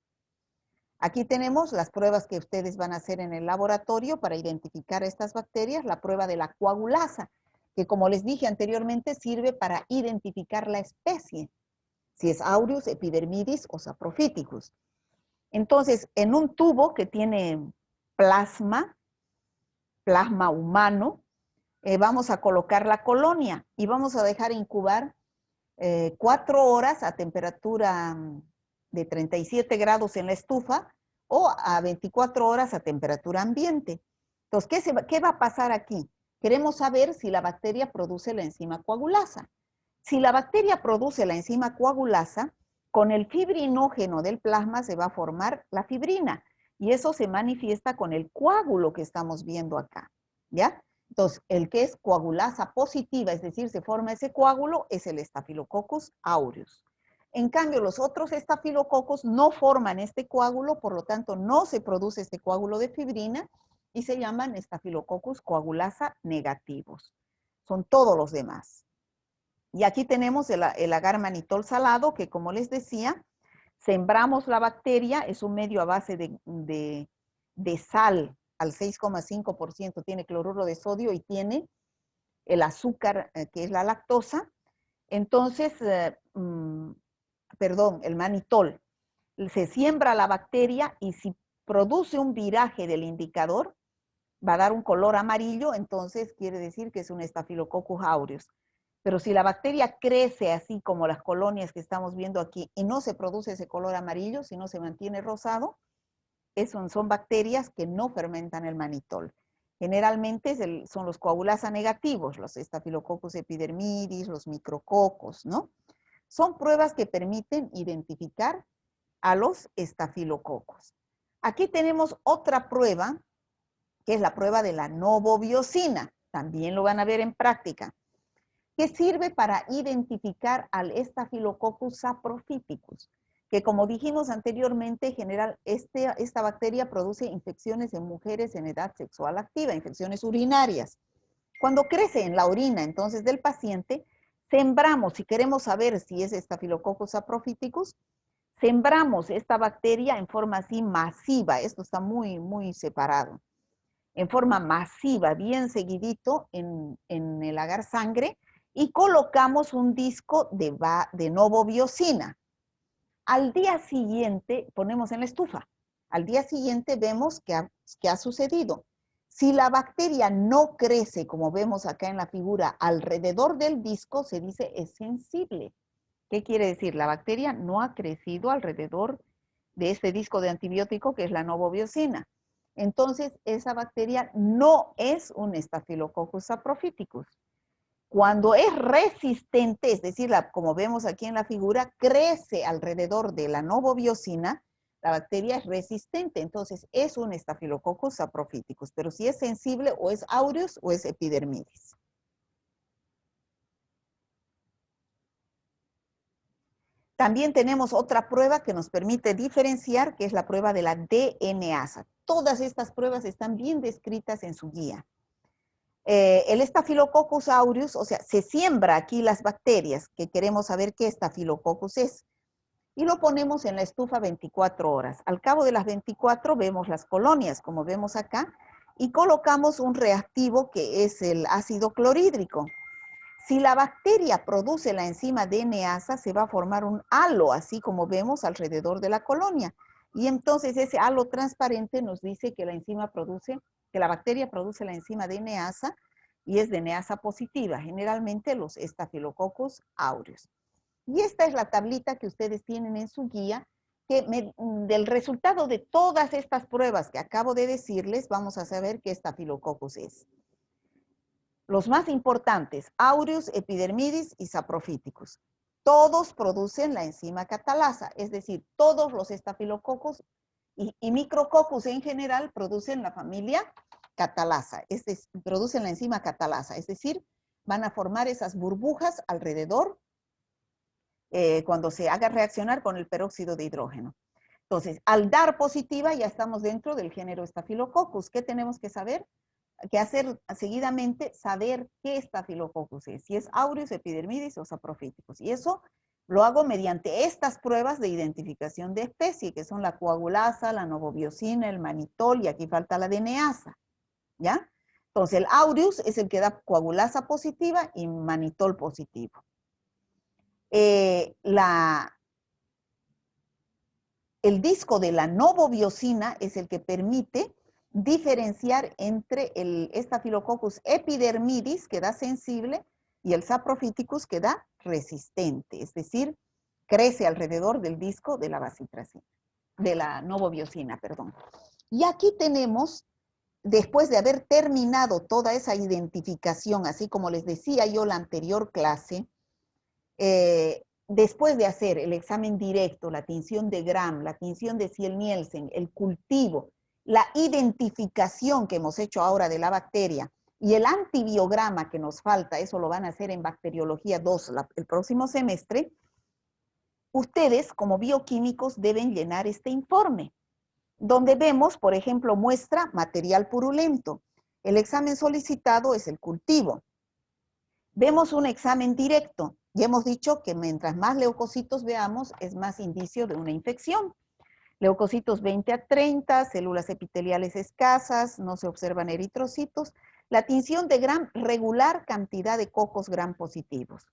Aquí tenemos las pruebas que ustedes van a hacer en el laboratorio para identificar estas bacterias, la prueba de la coagulasa, que como les dije anteriormente, sirve para identificar la especie, si es Aureus, Epidermidis o Saprophyticus. Entonces, en un tubo que tiene plasma humano, vamos a colocar la colonia y vamos a dejar incubar 4 horas a temperatura de 37 grados en la estufa o a 24 horas a temperatura ambiente. Entonces, ¿qué va a pasar aquí? Queremos saber si la bacteria produce la enzima coagulasa. Si la bacteria produce la enzima coagulasa, con el fibrinógeno del plasma se va a formar la fibrina y eso se manifiesta con el coágulo que estamos viendo acá, ¿ya? Entonces, el que es coagulasa positiva, es decir, se forma ese coágulo, es el Staphylococcus aureus. En cambio, los otros estafilococos no forman este coágulo, por lo tanto, no se produce este coágulo de fibrina y se llaman Staphylococcus coagulasa negativos. Son todos los demás. Y aquí tenemos el agar manitol salado, que como les decía, sembramos la bacteria, es un medio a base de sal al 6,5%, tiene cloruro de sodio y tiene el azúcar, que es la lactosa. Entonces, el manitol. Se siembra la bacteria y si produce un viraje del indicador, va a dar un color amarillo, entonces quiere decir que es un Staphylococcus aureus. Pero si la bacteria crece así como las colonias que estamos viendo aquí y no se produce ese color amarillo, sino se mantiene rosado, son bacterias que no fermentan el manitol. Generalmente son los coagulasa negativos, los Staphylococcus epidermidis, los micrococos, ¿no? Son pruebas que permiten identificar a los estafilococos. Aquí tenemos otra prueba, que es la prueba de la novobiosina. También lo van a ver en práctica, que sirve para identificar al Staphylococcus saprophyticus, que como dijimos anteriormente, en general, esta bacteria produce infecciones en mujeres en edad sexual activa, infecciones urinarias. Cuando crece en la orina, entonces, del paciente, sembramos, si queremos saber si es Staphylococcus saprophyticus, sembramos esta bacteria en forma así masiva, esto está muy, muy separado, en forma masiva, bien seguidito en el agar sangre, y colocamos un disco de novobiosina. Al día siguiente, ponemos en la estufa, al día siguiente vemos qué ha sucedido. Si la bacteria no crece, como vemos acá en la figura, alrededor del disco, se dice es sensible. ¿Qué quiere decir? La bacteria no ha crecido alrededor de este disco de antibiótico que es la novobiosina. Entonces, esa bacteria no es un Staphylococcus saprophyticus. Cuando es resistente, es decir, como vemos aquí en la figura, crece alrededor de la novobiosina, la bacteria es resistente, entonces es un Staphylococcus saprophyticus, pero si es sensible o es aureus o es epidermidis. También tenemos otra prueba que nos permite diferenciar, que es la prueba de la DNasa. Todas estas pruebas están bien descritas en su guía. El Staphylococcus aureus, o sea, se siembra aquí las bacterias, que queremos saber qué Staphylococcus es, y lo ponemos en la estufa 24 horas. Al cabo de las 24 vemos las colonias, como vemos acá, y colocamos un reactivo que es el ácido clorhídrico. Si la bacteria produce la enzima DNasa, se va a formar un halo, así como vemos alrededor de la colonia. Y entonces ese halo transparente nos dice que la bacteria produce la enzima DNasa y es DNasa positiva, generalmente los Staphylococcus aureus. Y esta es la tablita que ustedes tienen en su guía, que del resultado de todas estas pruebas que acabo de decirles, vamos a saber qué Staphylococcus es. Los más importantes, aureus, epidermidis y saprophyticus. Todos producen la enzima catalasa, es decir, todos los estafilococos y micrococos en general producen la familia catalasa, producen la enzima catalasa, es decir, van a formar esas burbujas alrededor cuando se haga reaccionar con el peróxido de hidrógeno. Entonces, al dar positiva ya estamos dentro del género Staphylococcus. ¿Qué tenemos que saber? Que hacer seguidamente, saber qué Staphylococcus es, si es aureus, epidermidis o saprophyticus. Y eso lo hago mediante estas pruebas de identificación de especie, que son la coagulasa, la novobiosina, el manitol, y aquí falta la DNasa, ¿ya? Entonces, el aureus es el que da coagulasa positiva y manitol positivo. El disco de la novobiosina es el que permite diferenciar entre el Staphylococcus epidermidis, que da sensible, y el saprophyticus, que da resistente, es decir, crece alrededor del disco de la bacitracina, de la novobiosina, perdón. Y aquí tenemos, después de haber terminado toda esa identificación, así como les decía yo la anterior clase, después de hacer el examen directo, la tinción de Gram, la tinción de Ziel-Nielsen, el cultivo, la identificación que hemos hecho ahora de la bacteria y el antibiograma que nos falta, eso lo van a hacer en Bacteriología 2 el próximo semestre, Ustedes, como bioquímicos, deben llenar este informe, donde vemos, por ejemplo, muestra material purulento. El examen solicitado es el cultivo. Vemos un examen directo. Ya hemos dicho que mientras más leucocitos veamos, es más indicio de una infección. Leucocitos 20 a 30, células epiteliales escasas, no se observan eritrocitos. La tinción de Gram, regular cantidad de cocos Gram positivos.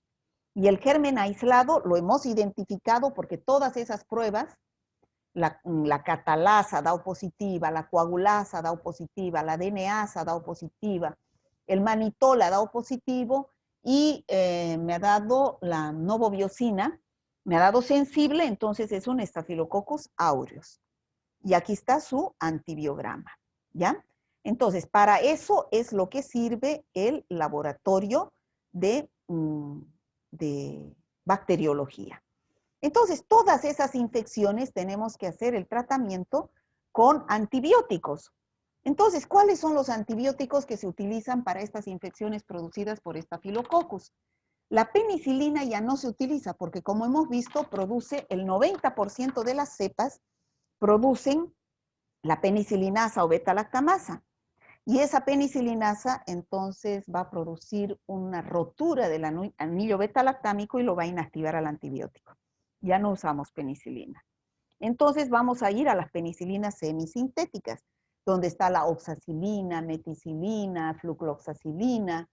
Y el germen aislado lo hemos identificado porque todas esas pruebas, la catalasa da positiva, la coagulasa da positiva, la DNasa da positiva, el manitola da positivo y me ha dado la novobiosina, me ha dado sensible, entonces es un Staphylococcus aureus. Y aquí está su antibiograma, ¿ya? Entonces, para eso es lo que sirve el laboratorio de bacteriología. Entonces, todas esas infecciones tenemos que hacer el tratamiento con antibióticos. Entonces, ¿cuáles son los antibióticos que se utilizan para estas infecciones producidas por Staphylococcus? La penicilina ya no se utiliza porque, como hemos visto, produce el 90% de las cepas, producen la penicilinasa o beta-lactamasa. Y esa penicilinasa entonces va a producir una rotura del anillo beta-lactámico y lo va a inactivar al antibiótico. Ya no usamos penicilina. Entonces vamos a ir a las penicilinas semisintéticas, donde está la oxacilina, meticilina, flucloxacilina,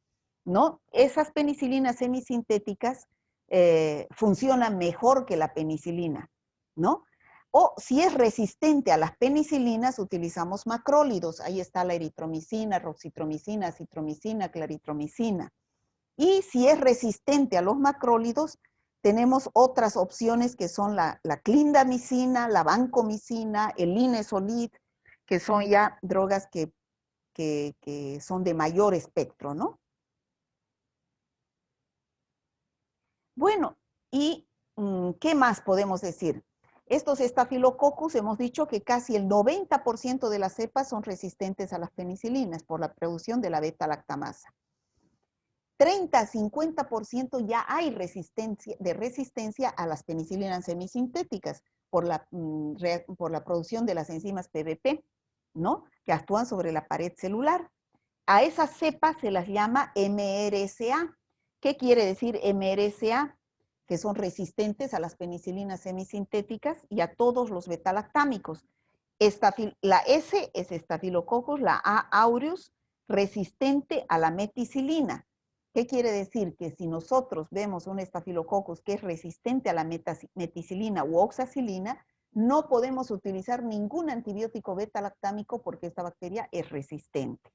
¿no? Esas penicilinas semisintéticas funcionan mejor que la penicilina, ¿no? O si es resistente a las penicilinas, utilizamos macrólidos. Ahí está la eritromicina, roxitromicina, acitromicina, claritromicina. Y si es resistente a los macrólidos, tenemos otras opciones que son la clindamicina, la vancomicina, el linezolid, que son ya drogas que son de mayor espectro, ¿no? Bueno, ¿y qué más podemos decir? Estos estafilococcus, hemos dicho que casi el 90% de las cepas son resistentes a las penicilinas por la producción de la beta-lactamasa. 30 a 50% ya hay resistencia a las penicilinas semisintéticas por la producción de las enzimas PBP, ¿no? Que actúan sobre la pared celular. A esas cepas se las llama MRSA. ¿Qué quiere decir MRSA? Que son resistentes a las penicilinas semisintéticas y a todos los betalactámicos. La S es Staphylococcus, la A aureus, resistente a la meticilina. ¿Qué quiere decir? Que si nosotros vemos un Staphylococcus que es resistente a la meticilina u oxacilina, no podemos utilizar ningún antibiótico beta-lactámico porque esta bacteria es resistente.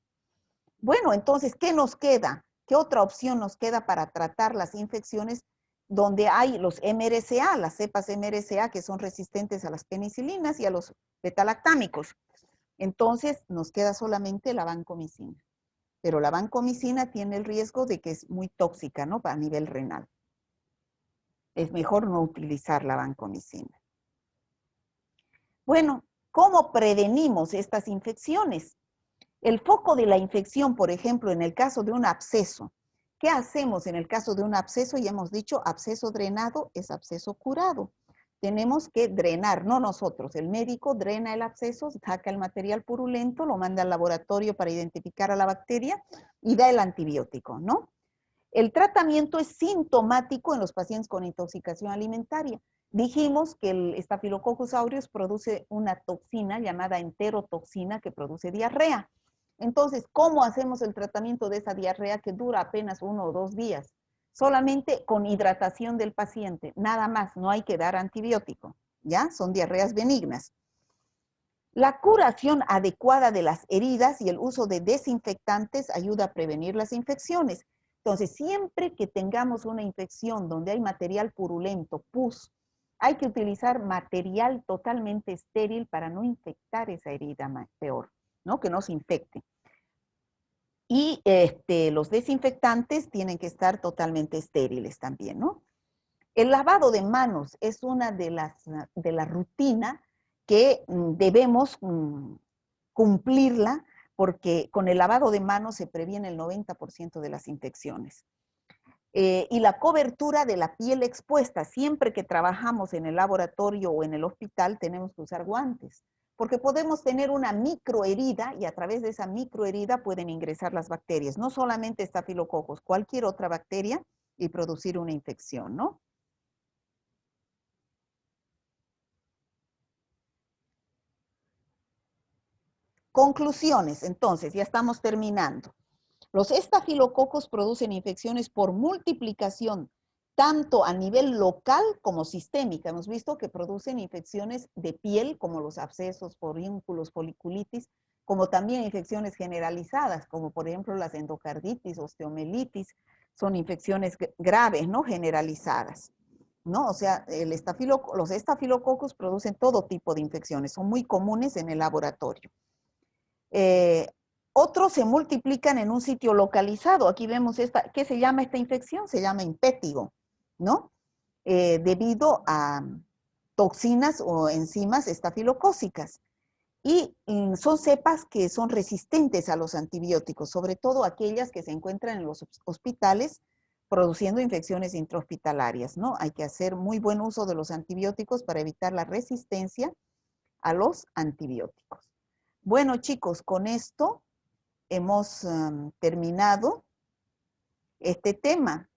Bueno, entonces, ¿qué nos queda? ¿Qué otra opción nos queda para tratar las infecciones donde hay los MRSA, las cepas MRSA que son resistentes a las penicilinas y a los betalactámicos? Entonces, nos queda solamente la vancomicina. Pero la vancomicina tiene el riesgo de que es muy tóxica, ¿no? A nivel renal. Es mejor no utilizar la vancomicina. Bueno, ¿cómo prevenimos estas infecciones? El foco de la infección, por ejemplo, en el caso de un absceso. ¿Qué hacemos en el caso de un absceso? Ya hemos dicho, absceso drenado es absceso curado. Tenemos que drenar, no nosotros, el médico drena el absceso, saca el material purulento, lo manda al laboratorio para identificar a la bacteria y da el antibiótico, ¿no? El tratamiento es sintomático en los pacientes con intoxicación alimentaria. Dijimos que el Staphylococcus aureus produce una toxina llamada enterotoxina que produce diarrea. Entonces, ¿cómo hacemos el tratamiento de esa diarrea que dura apenas 1 o 2 días? Solamente con hidratación del paciente, nada más, no hay que dar antibiótico, ¿ya? Son diarreas benignas. La curación adecuada de las heridas y el uso de desinfectantes ayuda a prevenir las infecciones. Entonces, siempre que tengamos una infección donde hay material purulento, pus, hay que utilizar material totalmente estéril para no infectar esa herida peor, ¿no? Que no se infecte. Y los desinfectantes tienen que estar totalmente estériles también, ¿no? El lavado de manos es una de la rutina que debemos cumplirla porque con el lavado de manos se previene el 90% de las infecciones. y la cobertura de la piel expuesta. Siempre que trabajamos en el laboratorio o en el hospital tenemos que usar guantes, porque podemos tener una microherida y a través de esa microherida pueden ingresar las bacterias, no solamente estafilococos, cualquier otra bacteria y producir una infección, ¿no? Conclusiones, entonces, ya estamos terminando. Los estafilococos producen infecciones por multiplicación, tanto a nivel local como sistémica. Hemos visto que producen infecciones de piel, como los abscesos, forúnculos, foliculitis, como también infecciones generalizadas, como por ejemplo las endocarditis, osteomelitis, son infecciones graves, ¿no? Generalizadas, ¿no? O sea, los estafilococos producen todo tipo de infecciones, son muy comunes en el laboratorio. Eh, Otros se multiplican en un sitio localizado. Aquí vemos esta, ¿qué se llama esta infección? Se llama impétigo, ¿no? Debido a toxinas o enzimas estafilocócicas. Y son cepas que son resistentes a los antibióticos, sobre todo aquellas que se encuentran en los hospitales produciendo infecciones intrahospitalarias, ¿no? Hay que hacer muy buen uso de los antibióticos para evitar la resistencia a los antibióticos. Bueno, chicos, con esto hemos terminado este tema.